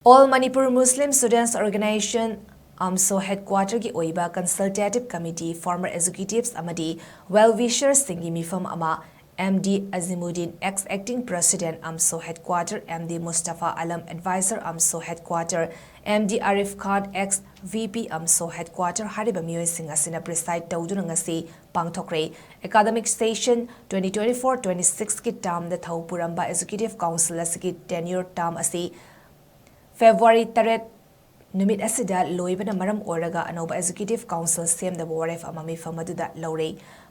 All Manipur Muslim Students Organization Ammso Headquarter ki OIBA Consultative Committee Former Executives AMADI Well-Wishers SINGGI MEEFAM ama MD AZIMUDDIN Ex-Acting President Ammso Headquarter MD MUSTAFA Alam Advisor Ammso Headquarter MD Arif Khan Ex-VP Ammso Headquarter Hairiba Miyoi Asina Preside Touduna Ngashi Pangthokkhre Academic Session 2024-26 ki term da thau puramba Executive Council asiki tenure term asi February 3 numit asida loibana maram oraga anoba Executive Council sem the waref ama MEEFAM aduda lore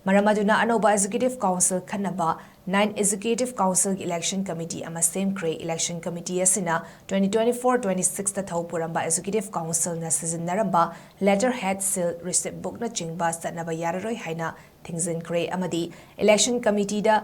maram aduna anoba Executive Council khanaba 9 Executive Council Election Committee ama sem kre Election Committee asina 2024-26 ta thau puramba Executive Council na sizinaramba letterhead seal receipt book na chingba sanaba yararoi haina thingzin kre amadi Election Committee da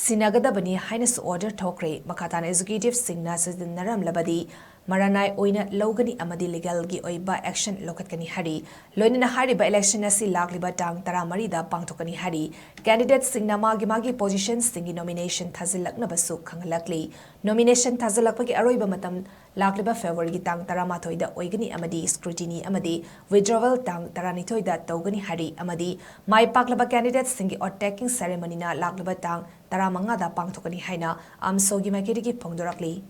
Sinagadabani Highness Order Thokre Makatan Executive Singna Naram Labadi Maranai Oina Logani Amadi Legal Gi Oiba Action Lokatkani Hari Loinina Hairiba Election Asi Lakliba Tang Taramarida Pangthokkhre Hari Candidate Singna Magi Position Singi Nomination Thazilakna Basu Khangalakli Nomination Thazilakpagi Aroiba Matam Lakliba February Tang Taramatoida Oigani Amadi Scrutiny Amadi Withdrawal Tang Taranitoida Togani Hari Amadi Mai Paklaba Candidate Singi or Taking Ceremony na Lakliba Tang Taramangada Pangthokkhre Haina Ammso gi Makirigi Phongdorakli